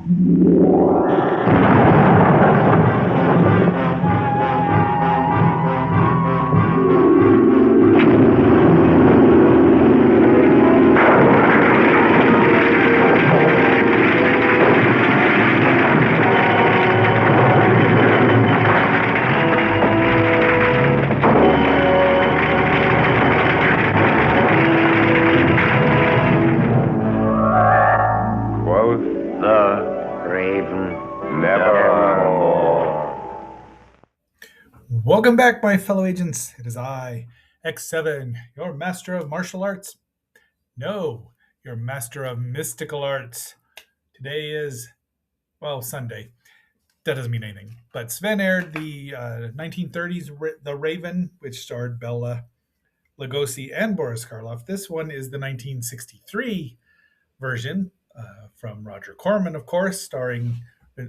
Quoth the raven, nevermore. Welcome back, my fellow agents. It is I, X7, your master of martial arts. No, your master of mystical arts. Today is, well, Sunday. That doesn't mean anything. But Sven aired the 1930s The Raven, which starred Bela Lugosi and Boris Karloff. This one is the 1963 version from Roger Corman, of course, starring,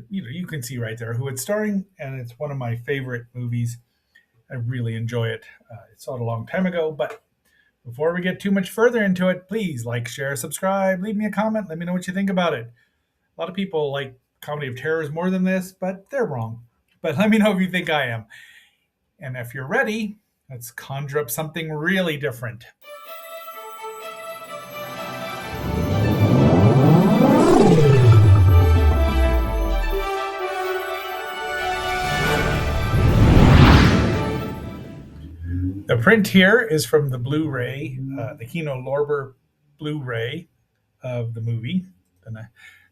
you can see right there who it's starring, and it's one of my favorite movies. I really enjoy it. I saw it a long time ago, but before we get too much further into it, please like, share, subscribe, leave me a comment, let me know what you think about it. A lot of people like comedy of terrors more than this, but they're wrong. But let me know if you think I am. And if you're ready, let's conjure up something really different. The print here is from the Blu-ray, the Kino Lorber Blu-ray of the movie. The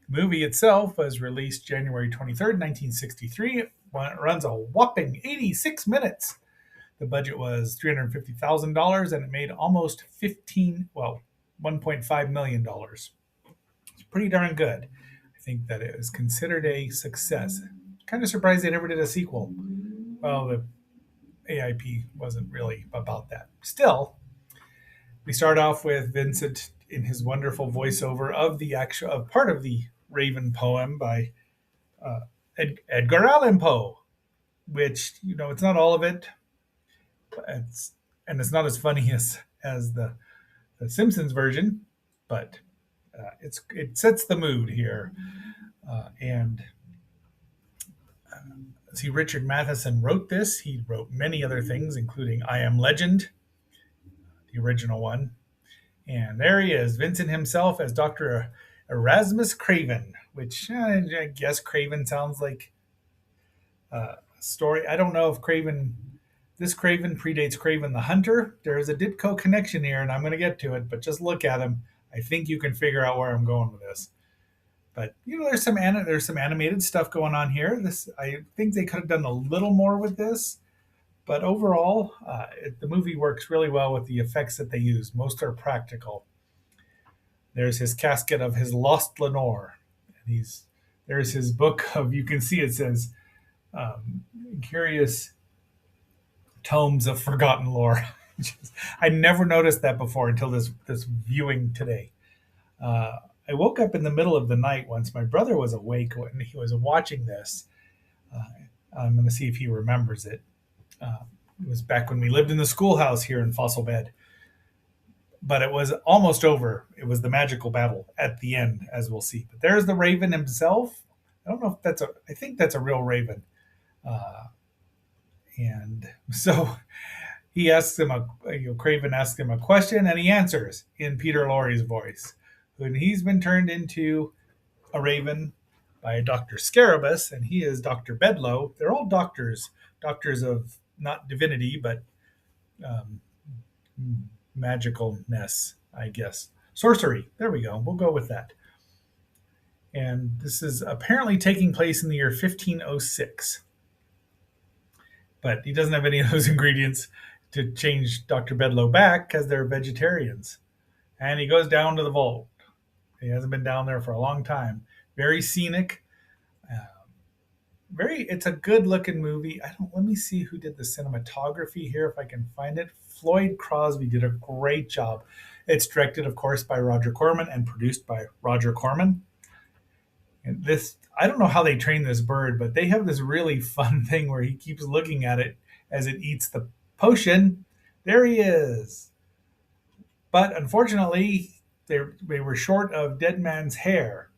movie itself was released January 23rd, 1963. It runs a whopping 86 minutes. The budget was $350,000 and it made almost $1.5 million. It's pretty darn good. I think that it was considered a success. Kind of surprised they never did a sequel. Well, the AIP wasn't really about that. Still, we start off with Vincent in his wonderful voiceover of part of the Raven poem by Edgar Allan Poe, which it's not all of it. It's not as funny as the Simpsons version, but it sets the mood here. And see, Richard Matheson wrote this. He wrote many other things, including I Am Legend, the original one. And there he is, Vincent himself as Dr. Erasmus Craven, which I guess Craven sounds like a story. I don't know if this Craven predates Craven the Hunter. There is a Ditko connection here, and I'm going to get to it, but just look at him. I think you can figure out where I'm going with this. But there's some animated stuff going on here. I think they could have done a little more with this, but overall, the movie works really well with the effects that they use. Most are practical. There's his casket of his lost Lenore. There's his book of. You can see it says, "Curious Tomes of Forgotten Lore." I never noticed that before until this viewing today. I woke up in the middle of the night once. My brother was awake when he was watching this. I'm going to see if he remembers it. It was back when we lived in the schoolhouse here in Fossil Bed. But it was almost over. It was the magical battle at the end, as we'll see. But there's the Raven himself. I don't know if I think that's a real Raven. And so he asks him Craven asks him a question, and he answers in Peter Lorre's voice. And he's been turned into a raven by Dr. Scarabus, and he is Dr. Bedlow. They're all doctors of not divinity, but magicalness, I guess. Sorcery. There we go. We'll go with that. And this is apparently taking place in the year 1506. But he doesn't have any of those ingredients to change Dr. Bedlow back because they're vegetarians. And he goes down to the vault. He hasn't been down there for a long time. Very scenic. It's a good looking movie. Let me see who did the cinematography here, if I can find it. Floyd Crosby did a great job. It's directed, of course, by Roger Corman and produced by Roger Corman. And I don't know how they train this bird, but they have this really fun thing where he keeps looking at it as it eats the potion. There he is. But unfortunately, they were short of Dead Man's hair.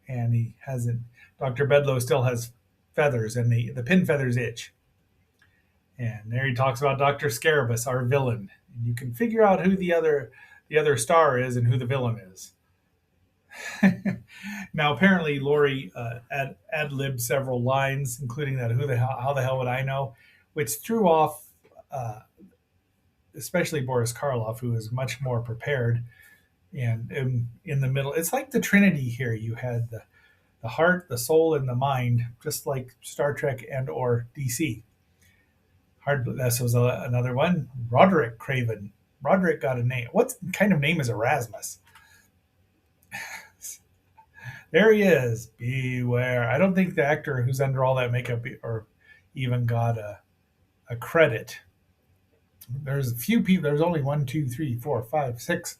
and he hasn't. Dr. Bedlow still has feathers, and the pin feathers itch. And there he talks about Dr. Scarabus, our villain. And you can figure out who the other star is and who the villain is. Now, apparently, Laurie ad-libbed several lines, including that "Who the hell? How the hell would I know?" which threw off, uh, especially Boris Karloff, who is much more prepared. And in the middle, it's like the Trinity here. You had the heart, the soul, and the mind, just like Star Trek and or DC. This was another one. Roderick Craven. Roderick got a name. What kind of name is Erasmus? There he is. Beware. I don't think the actor who's under all that makeup or even got a credit. There's a few people. There's only 1, 2, 3, 4, 5, 6.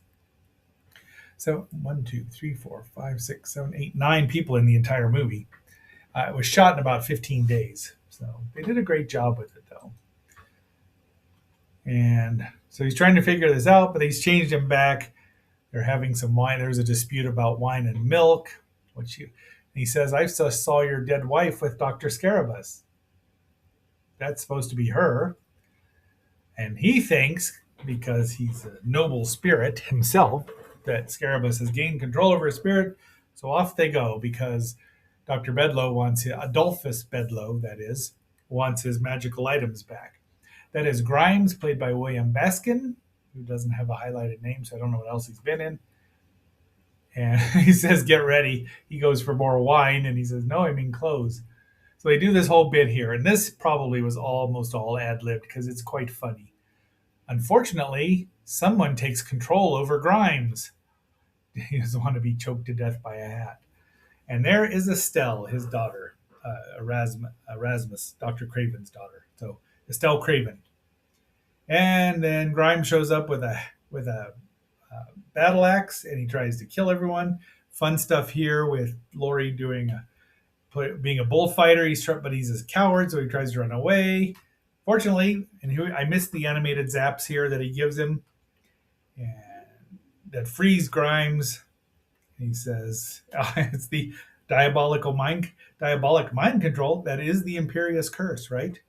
So 1, 2, 3, 4, 5, 6, 7, 8, 9 people in the entire movie. It was shot in about 15 days. So they did a great job with it, though. And so he's trying to figure this out, but he's changed him back. They're having some wine. There's a dispute about wine and milk. He says, "I just saw your dead wife with Dr. Scarabus." That's supposed to be her. And he thinks, because he's a noble spirit himself, that Scarabus has gained control over his spirit. So off they go, because Dr. Bedlow wants Adolphus Bedlow, that is, wants his magical items back. That is Grimes, played by William Baskin, who doesn't have a highlighted name, so I don't know what else he's been in. And he says, "Get ready." He goes for more wine, and he says, "No, I mean clothes." So they do this whole bit here, and this probably was almost all ad-libbed because it's quite funny. Unfortunately, someone takes control over Grimes. He doesn't want to be choked to death by a hat. And there is Estelle, his daughter, Erasmus, Dr. Craven's daughter. So Estelle Craven. And then Grimes shows up with a battle axe, and he tries to kill everyone. Fun stuff here with Laurie being a bullfighter. But he's a coward, so he tries to run away. Fortunately, and here, I missed the animated zaps here that he gives him, and that frees Grimes. He says, "It's the diabolic mind control that is the Imperious curse." Right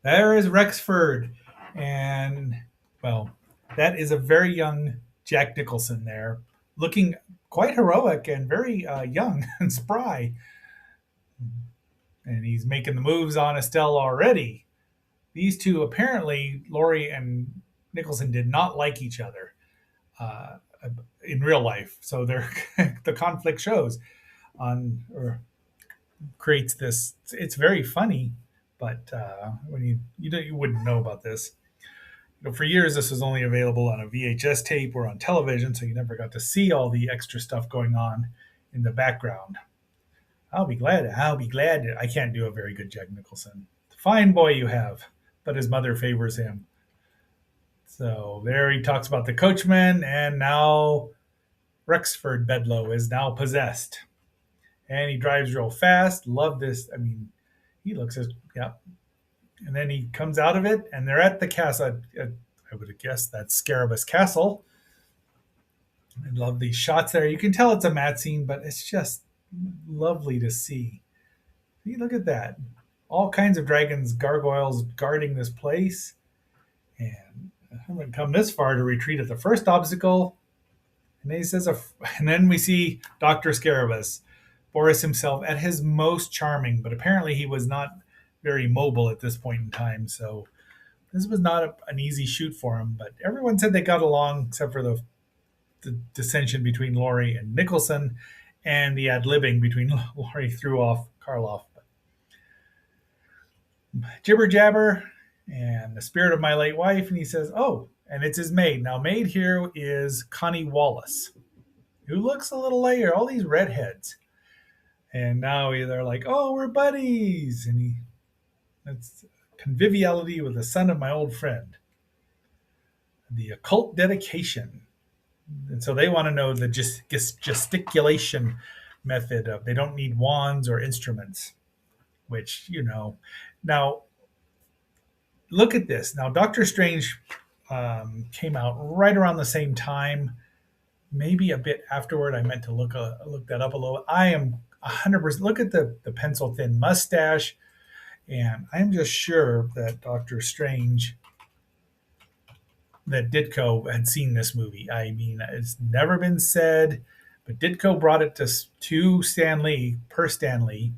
there is Rexford, and well, that is a very young Jack Nicholson there, looking quite heroic and very young and spry. And he's making the moves on Estelle already. These two, apparently, Laurie and Nicholson did not like each other uh, in real life. So the conflict shows or creates this. It's very funny, but when you wouldn't know about this. For years, this was only available on a VHS tape or on television, so you never got to see all the extra stuff going on in the background. I'll be glad. I can't do a very good Jack Nicholson. Fine boy you have, but his mother favors him. So there he talks about the coachman, and now Rexford Bedlow is now possessed. And he drives real fast. Love this. I mean, he looks as, yeah. And then he comes out of it, and they're at the castle. I would have guessed that's Scarabus Castle. I love these shots there. You can tell it's a matte scene, but it's just lovely to see. See, look at that. All kinds of dragons, gargoyles guarding this place. And I haven't come this far to retreat at the first obstacle. And then he says, and then we see Dr. Scarabus, Boris himself, at his most charming, but apparently he was not very mobile at this point in time. So this was not an easy shoot for him, but everyone said they got along except for the dissension between Laurie and Nicholson and the ad-libbing between Laurie threw off Karloff. Jibber jabber and the spirit of my late wife, and he says, "Oh, and it's his maid." Now, maid here is Connie Wallace, who looks a little like her, all these redheads. And now they're like, "Oh, we're buddies," and that's conviviality with the son of my old friend. The occult dedication, and so they want to know the gesticulation method of they don't need wands or instruments, which now. Look at this. Now, Doctor Strange came out right around the same time. maybe a bit afterward. I meant to look that up a little. I am 100%. Look at the pencil thin mustache, and I'm just sure that Doctor Strange, that Ditko had seen this movie. I mean, it's never been said, but Ditko brought it to Stan Lee, per Stan Lee,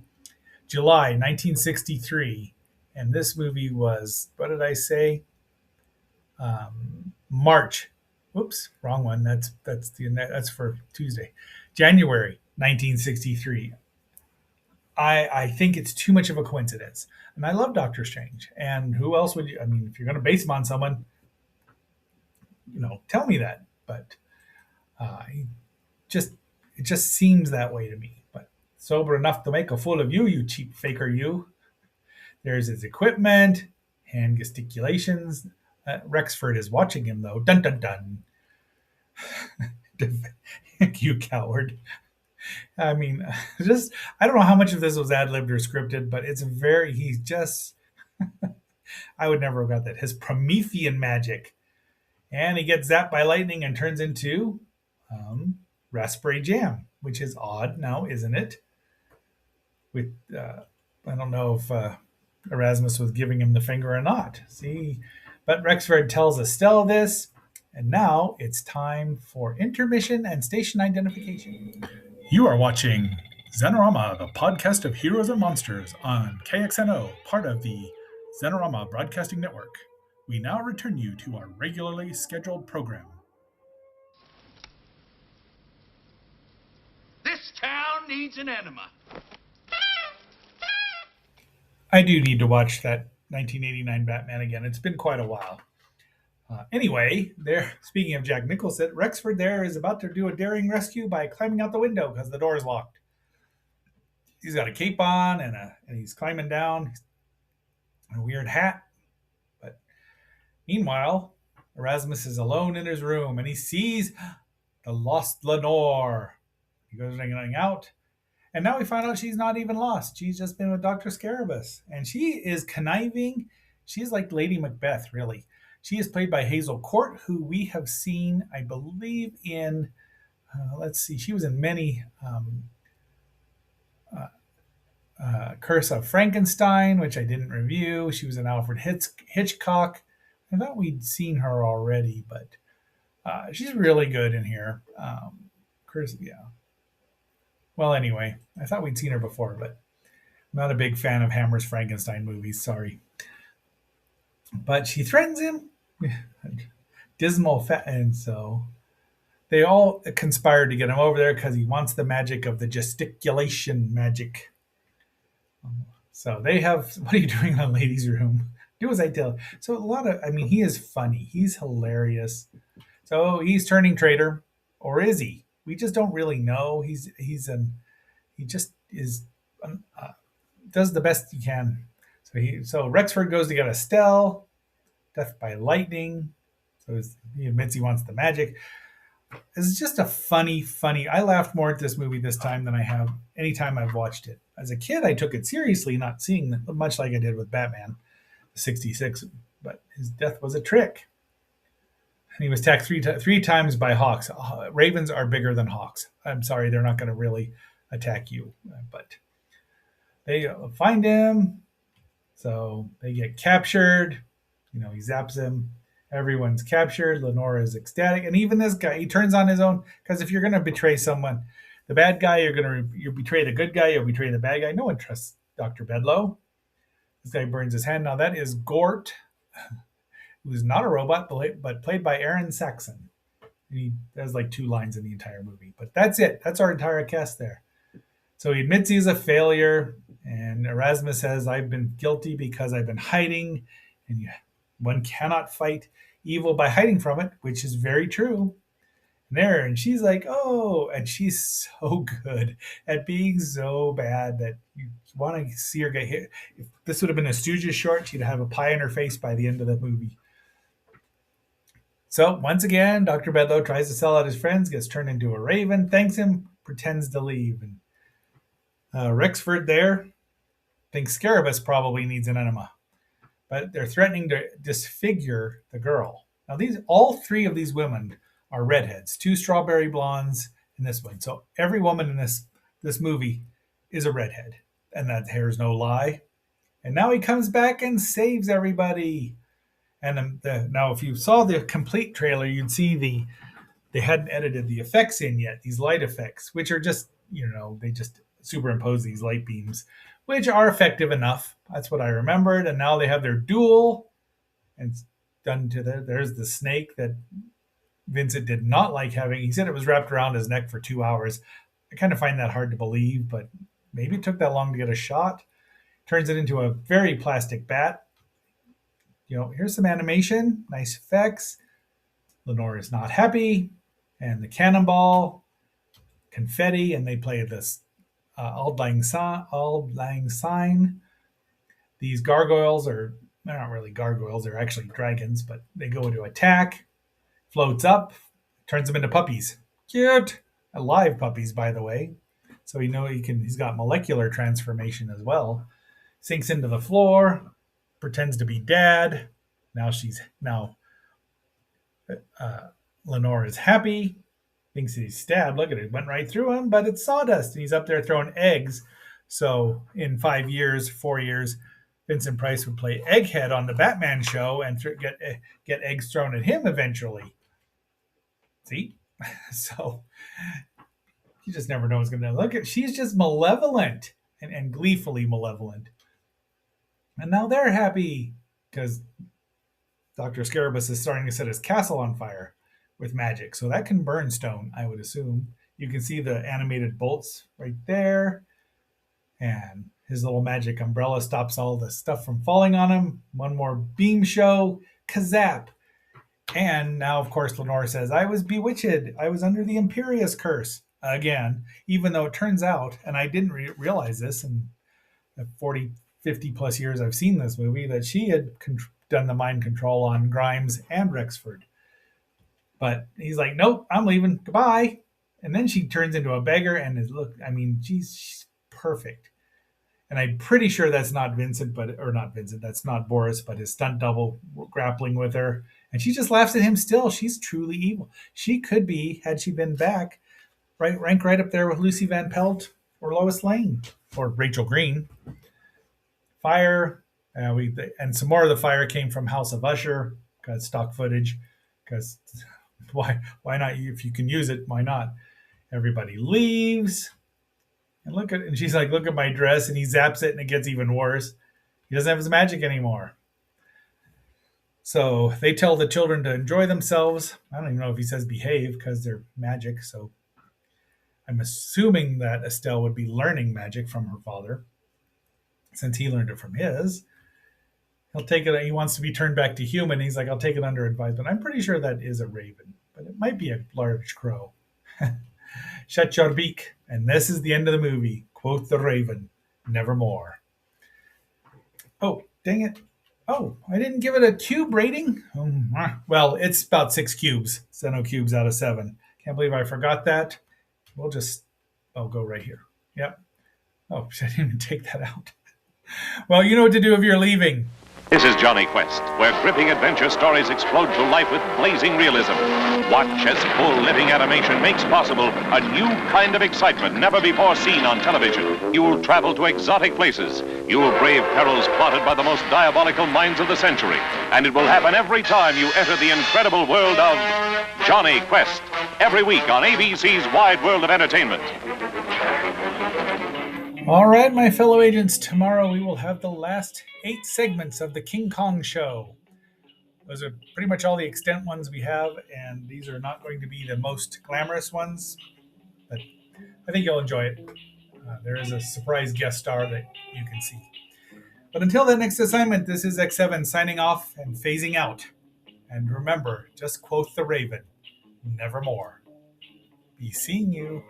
July 1963, and this movie was, what did I say? March. Oops, wrong one. That's for Tuesday, January 1963. I think it's too much of a coincidence, and I love Doctor Strange. And who else would you? I mean, if you're going to base him on someone, tell me that. But he just it just seems that way to me. But sober enough to make a fool of you, you cheap faker, you. There's his equipment, hand gesticulations. Rexford is watching him though. Dun dun dun. You coward. I mean, just I don't know how much of this was ad libbed or scripted, but it's very. He's just. I would never have got that. His Promethean magic, and he gets zapped by lightning and turns into raspberry jam, which is odd now, isn't it? With I don't know if Erasmus was giving him the finger or not. See, but Rexford tells Estelle this, and now it's time for intermission and station identification. You are watching Xenorama, the podcast of heroes and monsters on KXNO, part of the Xenorama Broadcasting Network. We now return you to our regularly scheduled program. This town needs an enema. I do need to watch that 1989 Batman again. It's been quite a while. Anyway, there. Speaking of Jack Nicholson, Rexford there is about to do a daring rescue by climbing out the window because the door is locked. He's got a cape on and he's climbing down. He's a weird hat. But meanwhile, Erasmus is alone in his room and he sees the lost Lenore. He goes running out. And now we find out she's not even lost. She's just been with Dr. Scarabus. And she is conniving. She's like Lady Macbeth, really. She is played by Hazel Court, who we have seen, I believe, in, let's see, she was in many Curse of Frankenstein, which I didn't review. She was in Alfred Hitchcock. I thought we'd seen her already, but she's really good in here. Yeah. Well, anyway, I thought we'd seen her before, but I'm not a big fan of Hammer's Frankenstein movies. Sorry. But she threatens him. Dismal and so they all conspire to get him over there because he wants the magic of the gesticulation magic. So they have, what are you doing in the ladies' room? Do as I tell. So he is funny. He's hilarious. So he's turning traitor, or is he? We just don't really know. He just is, does the best he can. So Rexford goes to get Estelle, death by lightning. So he admits he wants the magic. It's just a funny. I laughed more at this movie this time than I have any time I've watched it. As a kid, I took it seriously, not seeing it much like I did with Batman, 66. But his death was a trick. And he was attacked three times by hawks. Ravens are bigger than hawks. I'm sorry, they're not going to really attack you. But they find him. So they get captured. He zaps him. Everyone's captured. Lenore is ecstatic, and even this guy, he turns on his own. Because if you're going to betray someone, the bad guy, you betray the good guy, you'll betray the bad guy. No one trusts Dr. Bedloe. This guy burns his hand. Now that is Gort, who's not a robot, but played by Aaron Saxon. He has like 2 lines in the entire movie, but that's it. That's our entire cast there. So he admits he's a failure, and Erasmus says, "I've been guilty because I've been hiding, and one cannot fight evil by hiding from it," which is very true. And she's like, "Oh," and she's so good at being so bad that you want to see her get hit. If this would have been a Stooges short, she'd have a pie in her face by the end of the movie. So once again, Dr. Bedloe tries to sell out his friends, gets turned into a raven, thanks him, pretends to leave. And Rexford there thinks Scarabus probably needs an enema, but they're threatening to disfigure the girl. Now all 3 of these women are redheads. 2 strawberry blondes in this one. So every woman in this movie is a redhead, and that hair's no lie. And now he comes back and saves everybody. And now, if you saw the complete trailer, you'd see they hadn't edited the effects in yet. These light effects, which are just they just superimpose these light beams, which are effective enough. That's what I remembered. And now they have their duel, and it's done to there's the snake that Vincent did not like having. He said it was wrapped around his neck for 2 hours. I kind of find that hard to believe, but maybe it took that long to get a shot. Turns it into a very plastic bat. Here's some animation, nice effects. Lenore is not happy, and the cannonball, confetti, and they play this Auld Lang Syne. These gargoyles they're not really gargoyles, they're actually dragons, but they go to attack, floats up, turns them into puppies. Cute. Alive puppies, by the way. So he's got molecular transformation as well. Sinks into the floor, pretends to be dad. Now Lenore is happy, thinks he's stabbed. Look at it, went right through him, but it's sawdust, and he's up there throwing eggs. So in 4 years, Vincent Price would play Egghead on the Batman show and get eggs thrown at him eventually. See? So you just never know what's going to look at. She's just malevolent and gleefully malevolent. And now they're happy because Dr. Scarabus is starting to set his castle on fire with magic. So that can burn stone, I would assume. You can see the animated bolts right there. And his little magic umbrella stops all the stuff from falling on him. One more beam show. Kazap. And now, of course, Lenore says, I was bewitched. I was under the Imperious curse. Again, even though it turns out, and I didn't realize this in the 50 plus years I've seen this movie, that she had done the mind control on Grimes and Rexford. But he's like, nope, I'm leaving. Goodbye. And then she turns into a beggar and she's perfect. And I'm pretty sure that's not that's not Boris, but his stunt double grappling with her. And she just laughs at him still. She's truly evil. She could be, had she been back, rank right up there with Lucy Van Pelt or Lois Lane or Rachel Green. Fire. And some more of the fire came from House of Usher. Got stock footage. Because why not? If you can use it, why not? Everybody leaves. And she's like, look at my dress. And he zaps it and it gets even worse. He doesn't have his magic anymore. So they tell the children to enjoy themselves. I don't even know if he says behave because they're magic. So I'm assuming that Estelle would be learning magic from her father since he learned it from his. He'll take it. He wants to be turned back to human. He's like, I'll take it under advisement. I'm pretty sure that is a raven, but it might be a large crow. Shut your beak. And this is the end of the movie. Quoth the raven, nevermore. Oh, dang it. Oh, I didn't give it a cube rating. Well, it's about 6 cubes. Zeno cubes out of 7. Can't believe I forgot that. I'll go right here. Yep. Oh, I didn't even take that out. Well, you know what to do if you're leaving. This is Johnny Quest, where gripping adventure stories explode to life with blazing realism. Watch as full living animation makes possible a new kind of excitement never before seen on television. You'll travel to exotic places. You'll brave perils plotted by the most diabolical minds of the century. And it will happen every time you enter the incredible world of Johnny Quest. Every week on ABC's Wide World of Entertainment. All right, my fellow agents, tomorrow we will have the last 8 segments of the King Kong show. Those are pretty much all the extent ones we have, and these are not going to be the most glamorous ones, but I think you'll enjoy it. There is a surprise guest star that you can see. But until that next assignment, this is X7 signing off and phasing out. And remember, just quote the raven, nevermore. Be seeing you.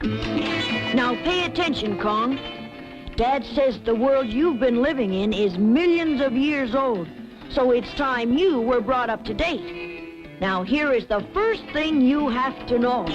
Now pay attention, Kong. Dad says the world you've been living in is millions of years old, so it's time you were brought up to date. Now here is the first thing you have to know.